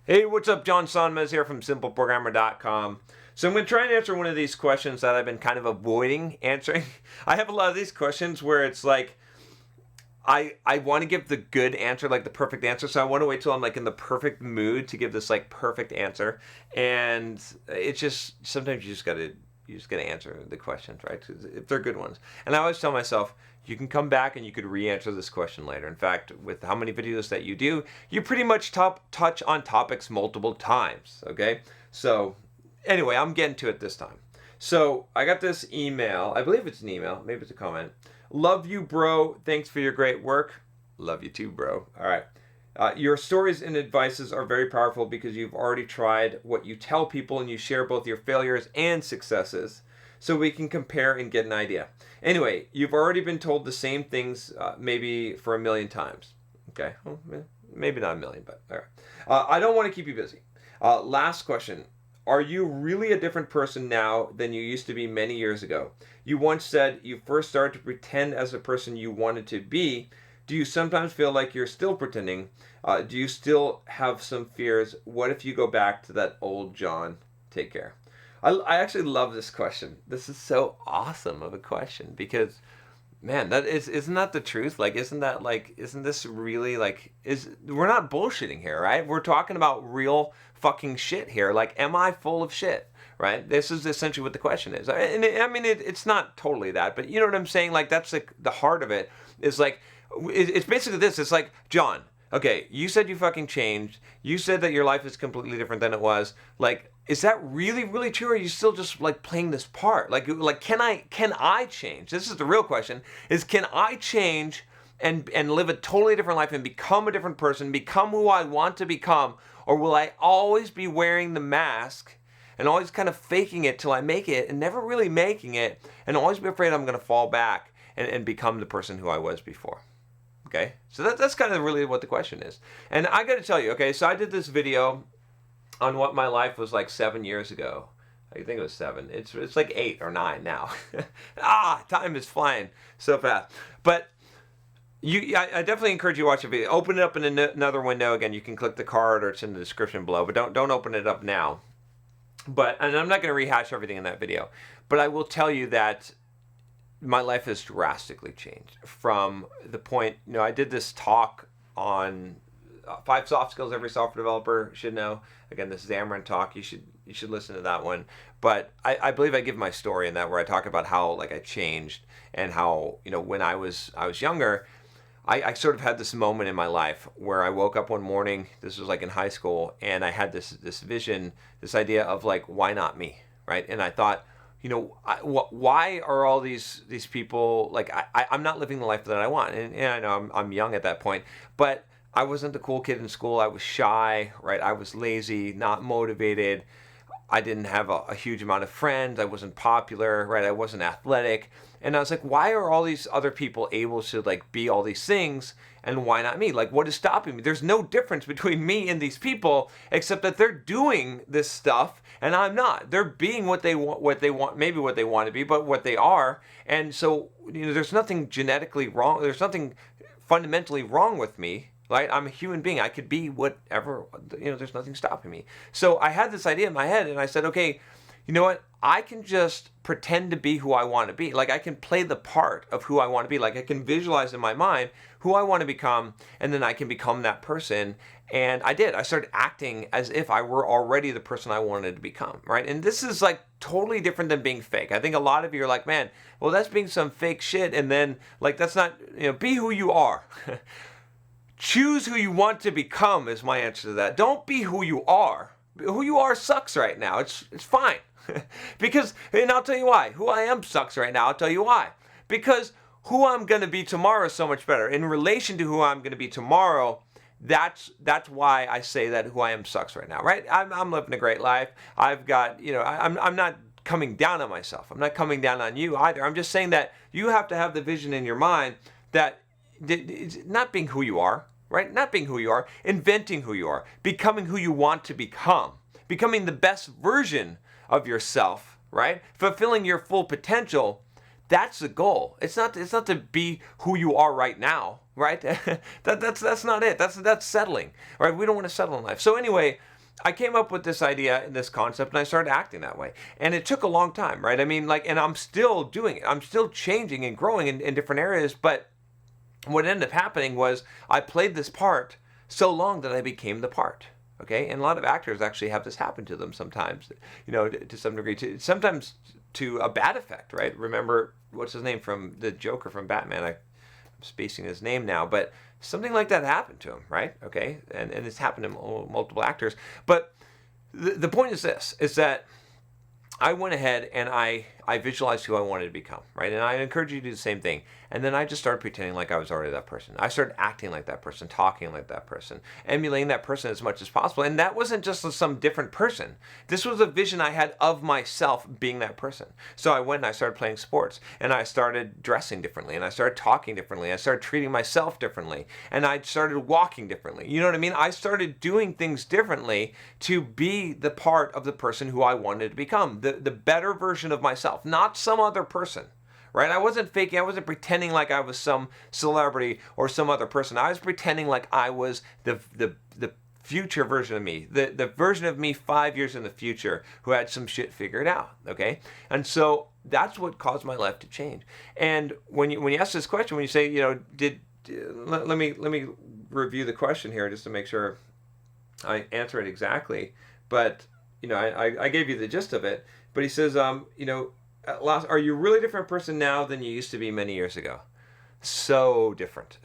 Hey, what's up? John Sonmez here from SimpleProgrammer.com. So I'm going to try and answer one of these questions that I've been kind of avoiding answering. I have a lot of these questions where it's like, I want to give the good answer, like the perfect answer. So I want to wait till I'm like in the perfect mood to give this like perfect answer. And it's just, sometimes you just got to answer the questions, right? If they're good ones. And I always tell myself, you can come back and you could re-answer this question later. In fact, with how many videos that you do, you pretty much touch on topics multiple times, okay? So anyway, I'm getting to it this time. So I got this email. I believe it's an email. Maybe it's a comment. Love you, bro. Thanks for your great work. Love you too, bro. All right. Your stories and advices are very powerful because you've already tried what you tell people and you share both your failures and successes so we can compare and get an idea. Anyway, you've already been told the same things maybe for a million times. Okay, well, maybe not a million, but all right. I don't want to keep you busy. Last question. Are you really a different person now than you used to be many years ago? You once said you first started to pretend as a person you wanted to be. Do you sometimes feel like you're still pretending? Do you still have some fears? What if you go back to that old John? Take care. I actually love this question. This is so awesome of a question because, man, isn't that the truth? Like, isn't this really like, we're not bullshitting here, right? We're talking about real fucking shit here. Like, am I full of shit? Right? This is essentially what the question is. And I mean, it's not totally that, but you know what I'm saying? Like, that's like the heart of it is like, it's basically this. It's like, John, okay, you said you fucking changed. You said that your life is completely different than it was. Like, is that really, really true? Or are you still just like playing this part? Like, can I change? This is the real question, is can I change and live a totally different life and become a different person, become who I want to become? Or will I always be wearing the mask and always kind of faking it till I make it and never really making it and always be afraid I'm going to fall back and become the person who I was before? Okay, so that's kind of really what the question is. And I got to tell you, okay, so I did this video on what my life was like 7 years ago. I think it was 7. It's like 8 or 9 now. Time is flying so fast. But I definitely encourage you to watch the video. Open it up in another window. Again, you can click the card or it's in the description below. But don't open it up now. And I'm not going to rehash everything in that video. But I will tell you that my life has drastically changed from the point, I did this talk on 5 soft skills every software developer should know. Again, this is Xamarin Talk. You should listen to that one. But I believe I give my story in that where I talk about how like I changed and how, when I was younger, I sort of had this moment in my life where I woke up one morning, this was like in high school, and I had this vision, this idea of like, why not me, right? And I thought, why are all these people, like, I'm not living the life that I want. And I know I'm young at that point, but I wasn't the cool kid in school. I was shy, right? I was lazy, not motivated. I didn't have a huge amount of friends. I wasn't popular, right? I wasn't athletic. And I was like, why are all these other people able to like be all these things and why not me? Like, what is stopping me? There's no difference between me and these people except that they're doing this stuff and I'm not. They're being what they want, maybe what they want to be, but what they are. And so, there's nothing genetically wrong. There's nothing fundamentally wrong with me. Right? I'm a human being. I could be whatever, there's nothing stopping me. So I had this idea in my head and I said, okay, you know what? I can just pretend to be who I want to be. Like I can play the part of who I want to be. Like I can visualize in my mind who I want to become and then I can become that person. And I did. I started acting as if I were already the person I wanted to become, right? And this is like totally different than being fake. I think a lot of you are like, man, well, that's being some fake shit. And then like, that's not, be who you are. Choose who you want to become is my answer to that. Don't be who you are. Who you are sucks right now. It's fine. And I'll tell you why. Who I am sucks right now. I'll tell you why. Because who I'm going to be tomorrow is so much better. In relation to who I'm going to be tomorrow, that's why I say that who I am sucks right now, right? I'm living a great life. I've got, I'm not coming down on myself. I'm not coming down on you either. I'm just saying that you have to have the vision in your mind that it's not being who you are, right? Not being who you are, inventing who you are, becoming who you want to become, becoming the best version of yourself, right? Fulfilling your full potential. That's the goal. It's not to be who you are right now, right? That's not it. That's settling, right? We don't want to settle in life. So anyway, I came up with this idea and this concept, and I started acting that way. And it took a long time, right? I mean, like, and I'm still doing it. I'm still changing and growing in different areas. But what ended up happening was I played this part so long that I became the part. Okay, and a lot of actors actually have this happen to them sometimes, to some degree, sometimes to a bad effect, right? Remember, what's his name from the Joker from Batman? I'm spacing his name now, but something like that happened to him, right? Okay, and it's happened to multiple actors. But the point is this, is that I went ahead and I visualized who I wanted to become, right? And I encourage you to do the same thing. And then I just started pretending like I was already that person. I started acting like that person, talking like that person, emulating that person as much as possible. And that wasn't just some different person. This was a vision I had of myself being that person. So I went and I started playing sports, and I started dressing differently, and I started talking differently. I started treating myself differently, and I started walking differently. You know what I mean? I started doing things differently to be the part of the person who I wanted to become, the better version of myself, not some other person. Right? I wasn't faking. I wasn't pretending like I was some celebrity or some other person. I was pretending like I was the future version of me, the version of me 5 years in the future who had some shit figured out. Okay, and so that's what caused my life to change. And when you ask this question, when you say, let me review the question here just to make sure I answer it exactly. But I gave you the gist of it. But he says, at last, are you a really different person now than you used to be many years ago? So different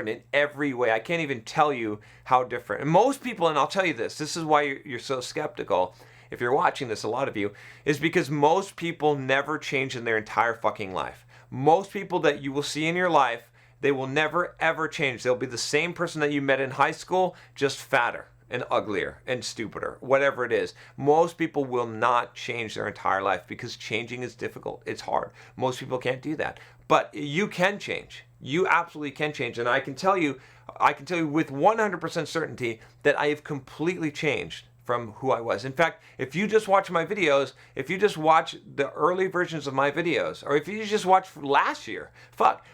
in every way. I can't even tell you how different. And most people, and I'll tell you this is why you're so skeptical, if you're watching this, a lot of you, is because most people never change in their entire fucking life. Most people that you will see in your life, they will never ever change. They'll be the same person that you met in high school, just fatter and uglier and stupider, whatever it is. Most people will not change their entire life because changing is difficult. It's hard. Most people can't do that. But you can change. You absolutely can change. And I can tell you with 100% certainty that I have completely changed from who I was. In fact, if you just watch my videos, if you just watch the early versions of my videos, or if you just watch last year,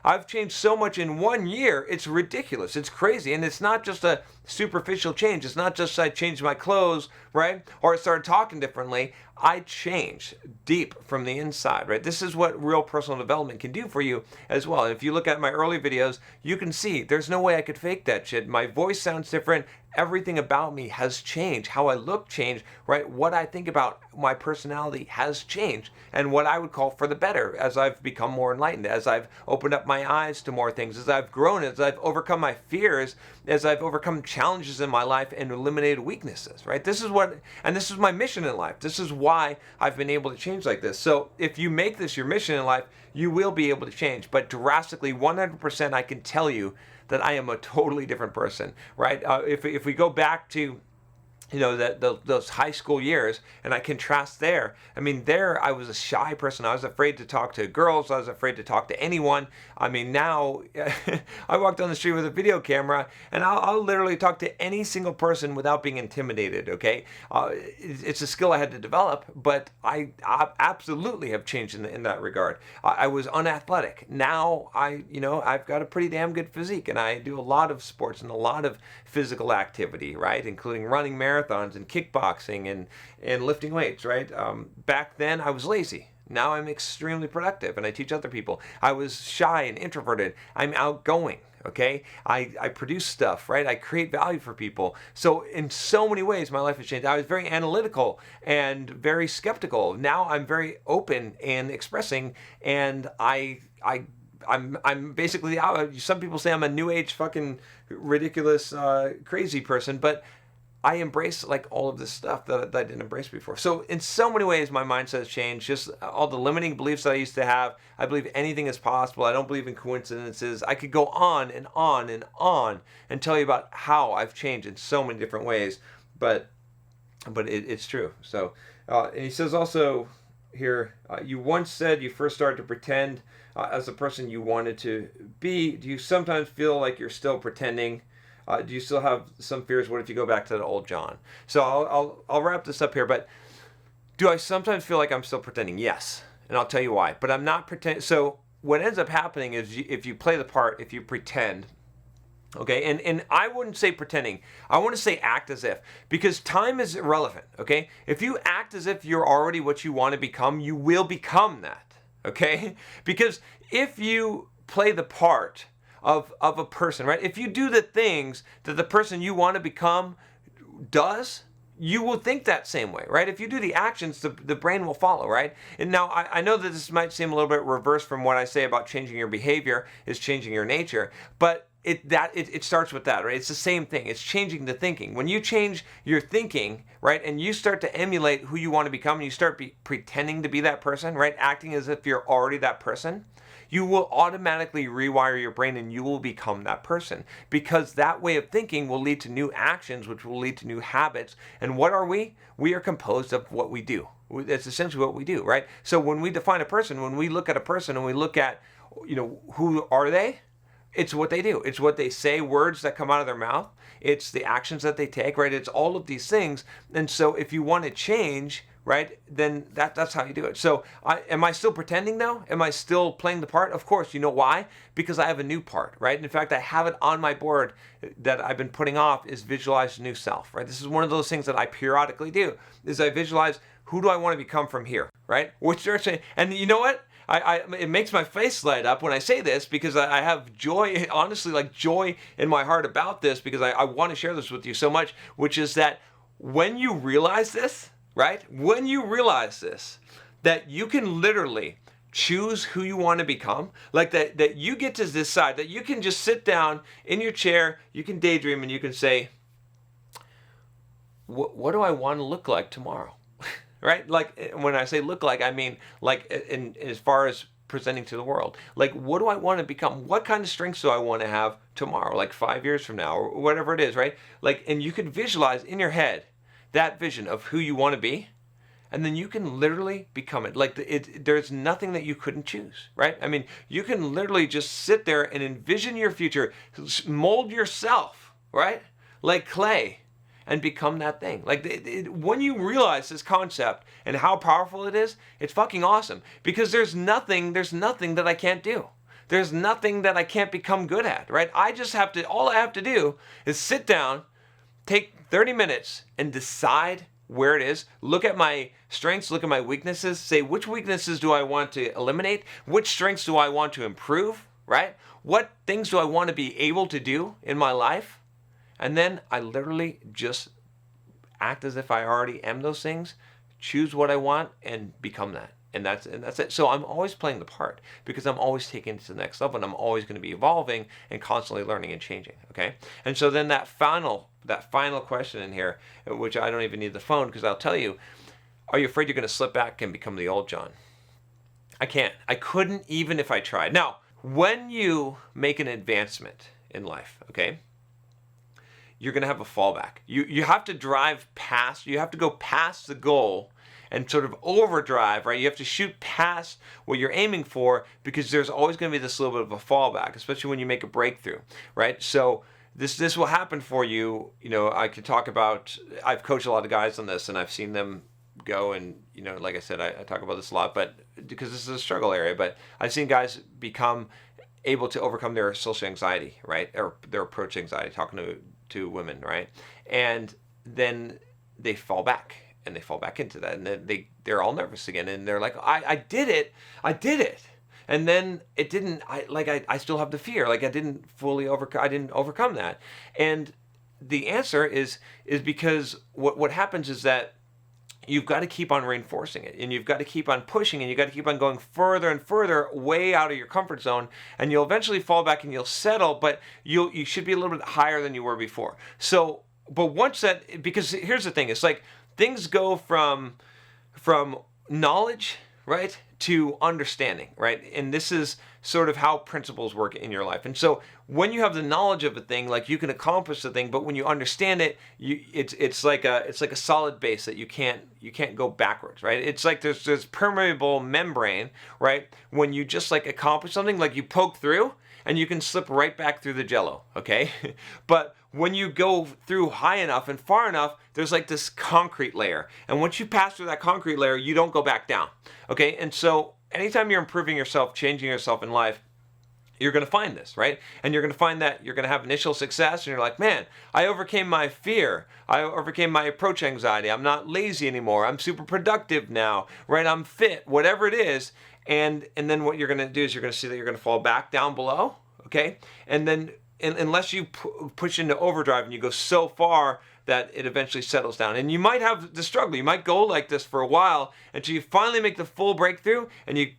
I've changed so much in 1 year, it's ridiculous. It's crazy. And it's not just a superficial change. It's not just I changed my clothes, right? Or I started talking differently. I changed deep from the inside, right? This is what real personal development can do for you as well. And if you look at my early videos, you can see there's no way I could fake that shit. My voice sounds different. Everything about me has changed. How I look changed, right? What I think about my personality has changed, and what I would call for the better as I've become more enlightened, as I've opened up my eyes to more things, as I've grown, as I've overcome my fears, as I've overcome challenges in my life and eliminated weaknesses, right? This is my mission in life. This is why I've been able to change like this. So if you make this your mission in life, you will be able to change, but drastically, 100%, I can tell you that I am a totally different person, right? If we go back to those high school years, and I contrast there. I mean, there I was a shy person. I was afraid to talk to girls. I was afraid to talk to anyone. I mean, now I walk down the street with a video camera, and I'll literally talk to any single person without being intimidated. Okay, it's a skill I had to develop, but I absolutely have changed in that regard. I was unathletic. Now I've got a pretty damn good physique, and I do a lot of sports and a lot of physical activity, right, including running marathons and kickboxing and lifting weights, right? Back then I was lazy. Now I'm extremely productive and I teach other people. I was shy and introverted. I'm outgoing, okay? I produce stuff, right? I create value for people. So in so many ways my life has changed. I was very analytical and very skeptical. Now I'm very open and expressing, and I'm basically, some people say I'm a new age fucking ridiculous crazy person, but I embrace like all of this stuff that I didn't embrace before. So in so many ways, my mindset has changed. Just all the limiting beliefs that I used to have. I believe anything is possible. I don't believe in coincidences. I could go on and on and on and tell you about how I've changed in so many different ways, but it's true. So, and he says also here, you once said you first started to pretend as the person you wanted to be. Do you sometimes feel like you're still pretending? Do you still have some fears? What if you go back to the old John? So I'll wrap this up here, but do I sometimes feel like I'm still pretending? Yes, and I'll tell you why. But I'm not pretending. So what ends up happening is if you play the part, if you pretend, Okay, and I wouldn't say pretending. I want to say act as if, because time is irrelevant, okay? If you act as if you're already what you want to become, you will become that, okay? Because if you play the part of a person, right? If you do the things that the person you want to become does, you will think that same way, right? If you do the actions, the brain will follow, right? And now I know that this might seem a little bit reverse from what I say about changing your behavior is changing your nature, but it starts with that, right? It's the same thing. It's changing the thinking. When you change your thinking, right, and you start to emulate who you want to become, and you start pretending to be that person, right, acting as if you're already that person, you will automatically rewire your brain and you will become that person, because that way of thinking will lead to new actions, which will lead to new habits. And what are we? We are composed of what we do. That's essentially what we do, right? So when we define a person, when we look at a person and we look at, who are they? It's what they do. It's what they say, words that come out of their mouth. It's the actions that they take, right? It's all of these things. And so if you want to change, right, then that's how you do it. So am I still pretending though? Am I still playing the part? Of course. You know why? Because I have a new part, right? In fact, I have it on my board that I've been putting off, is visualize the new self, right? This is one of those things that I periodically do, is I visualize, who do I want to become from here, right? Which direction? And you know what? It makes my face light up when I say this, because I have joy, honestly, like joy in my heart about this, because I want to share this with you so much, which is that when you realize this, right? When you realize this, that you can literally choose who you want to become, like that you get to decide, that you can just sit down in your chair, you can daydream, and you can say, what do I want to look like tomorrow? Right? Like, when I say look like, I mean like in as far as presenting to the world. Like, what do I want to become? What kind of strengths do I want to have tomorrow, like 5 years from now, or whatever it is, right? Like, and you can visualize in your head that vision of who you want to be, and then you can literally become it. Like, there's nothing that you couldn't choose, right? I mean, you can literally just sit there and envision your future, mold yourself, right? Like clay, and become that thing. Like, when you realize this concept and how powerful it is, it's fucking awesome. Because there's nothing that I can't do. There's nothing that I can't become good at, right? All I have to do is sit down, take 30 minutes, and decide where it is, look at my strengths, look at my weaknesses, say, which weaknesses do I want to eliminate? Which strengths do I want to improve, right? What things do I want to be able to do in my life? And then I literally just act as if I already am those things, choose what I want, and become that. And that's it. So I'm always playing the part, because I'm always taking it to the next level, and I'm always going to be evolving and constantly learning and changing. Okay. And so then that final question in here, which I don't even need the phone, because I'll tell you, are you afraid you're going to slip back and become the old John? I can't. I couldn't, even if I tried. Now, when you make an advancement in life, okay, you're going to have a fallback. You have to you have to go past the goal and sort of overdrive, right? You have to shoot past what you're aiming for, because there's always going to be this little bit of a fallback, especially when you make a breakthrough, right? So this will happen for you. I could talk about, I've coached a lot of guys on this, and I've seen them go, and like I said, I talk about this a lot, but because this is a struggle area, but I've seen guys become able to overcome their social anxiety, right? Or their approach anxiety, talking to women, right? And then they fall back, and they fall back into that, and then they're all nervous again, and they're like, I did it, and then it didn't. I still have the fear, like I didn't overcome that. And the answer is because what happens is that you've got to keep on reinforcing it, and you've got to keep on pushing, and you've got to keep on going further and further way out of your comfort zone, and you'll eventually fall back and you'll settle, but you should be a little bit higher than you were before. So, but once that, because here's the thing, it's like things go from knowledge, right, to understanding, right? And this is sort of how principles work in your life. And so when you have the knowledge of a thing, like you can accomplish the thing, but when you understand it, it's like a solid base that you can't go backwards, right? It's like there's this permeable membrane, right? When you just like accomplish something, like you poke through, and you can slip right back through the jello, okay? But when you go through high enough and far enough, there's like this concrete layer. And once you pass through that concrete layer, you don't go back down, okay? And so anytime you're improving yourself, changing yourself in life, you're going to find this, right? And you're going to find that you're going to have initial success and you're like, man, I overcame my fear. I overcame my approach anxiety. I'm not lazy anymore. I'm super productive now, right? I'm fit, whatever it is. And then what you're going to do is you're going to see that you're going to fall back down below, okay? And then unless you push into overdrive and you go so far that it eventually settles down. And you might have the struggle. You might go like this for a while until you finally make the full breakthrough and you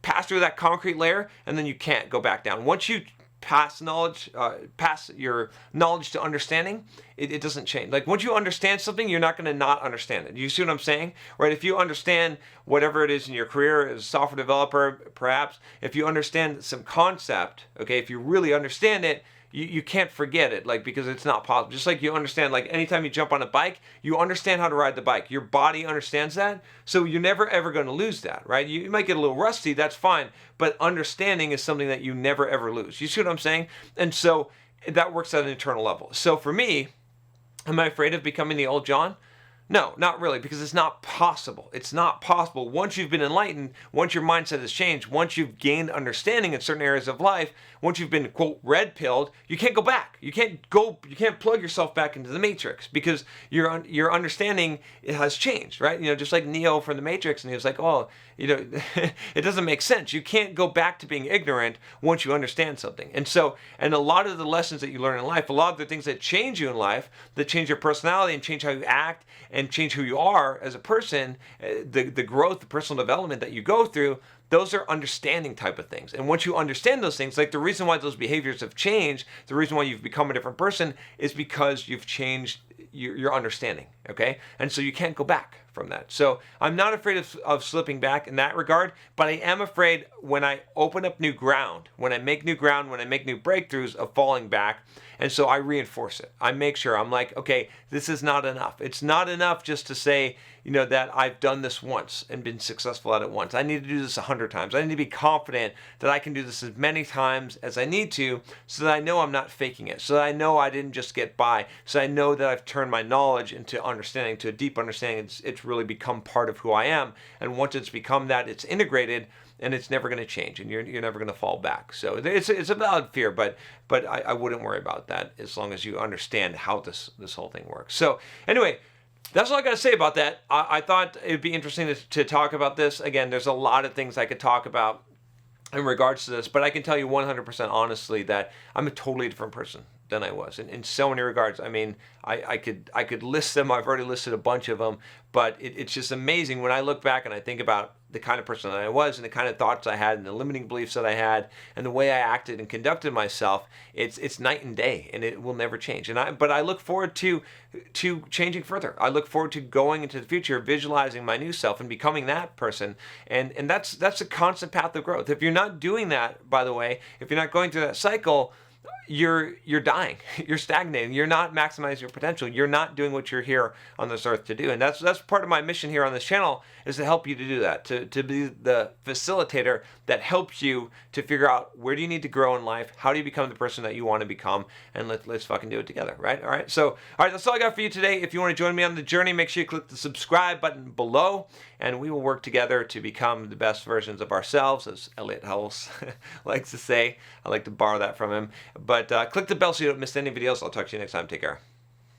pass through that concrete layer, and then you can't go back down. Once you pass your knowledge to understanding, it doesn't change. Like once you understand something, you're not going to not understand it. You see what I'm saying? Right? If you understand whatever it is in your career as a software developer, perhaps, if you understand some concept, okay, if you really understand it, you can't forget it, like, because it's not possible. Just like you understand, like anytime you jump on a bike, you understand how to ride the bike. Your body understands that, so you're never ever going to lose that, right? You might get a little rusty, that's fine, but understanding is something that you never ever lose. You see what I'm saying? And so that works at an internal level. So for me, am I afraid of becoming the old John? No, not really, because it's not possible. It's not possible. Once you've been enlightened, once your mindset has changed, once you've gained understanding in certain areas of life, once you've been, quote, red-pilled, you can't go back. You can't plug yourself back into the Matrix because your understanding has changed, right? You know, just like Neo from the Matrix, and he was like, oh, you know, it doesn't make sense. You can't go back to being ignorant once you understand something. And a lot of the lessons that you learn in life, a lot of the things that change you in life, that change your personality and change how you act and change who you are as a person, the growth, the personal development that you go through, those are understanding type of things. And once you understand those things, like the reason why those behaviors have changed, the reason why you've become a different person is because you've changed your understanding, okay? And so you can't go back from that. So I'm not afraid of slipping back in that regard, but I am afraid when I open up new ground, when I make new ground, when I make new breakthroughs, of falling back. And so I reinforce it. I make sure, I'm like, okay, this is not enough. It's not enough just to say, you know, that I've done this once and been successful at it once. I need to do this 100 times. I need to be confident that I can do this as many times as I need to, so that I know I'm not faking it, so that I know I didn't just get by, so I know that I've turned my knowledge into understanding, to a deep understanding. It's really become part of who I am. And once it's become that, it's integrated, and it's never going to change, and you're never going to fall back. So it's a valid fear, but I wouldn't worry about that as long as you understand how this whole thing works. So anyway, that's all I got to say about that. I thought it'd be interesting to talk about this. Again, there's a lot of things I could talk about in regards to this, but I can tell you 100% honestly that I'm a totally different person than I was in so many regards. I mean, I could list them. I've already listed a bunch of them, but it's just amazing when I look back and I think about the kind of person that I was and the kind of thoughts I had and the limiting beliefs that I had and the way I acted and conducted myself. It's night and day, and it will never change. But I look forward to changing further. I look forward to going into the future, visualizing my new self and becoming that person. And that's a constant path of growth. If you're not doing that, by the way, if you're not going through that cycle, you're dying. You're stagnating. You're not maximizing your potential. You're not doing what you're here on this earth to do. And that's part of my mission here on this channel, is to help you to do that, to be the facilitator that helps you to figure out where do you need to grow in life, how do you become the person that you want to become, and let's fucking do it together, right? All right. So, all right, that's all I got for you today. If you want to join me on the journey, make sure you click the subscribe button below, and we will work together to become the best versions of ourselves, as Elliot Hulse likes to say. I like to borrow that from him. But click the bell so you don't miss any videos. I'll talk to you next time. Take care.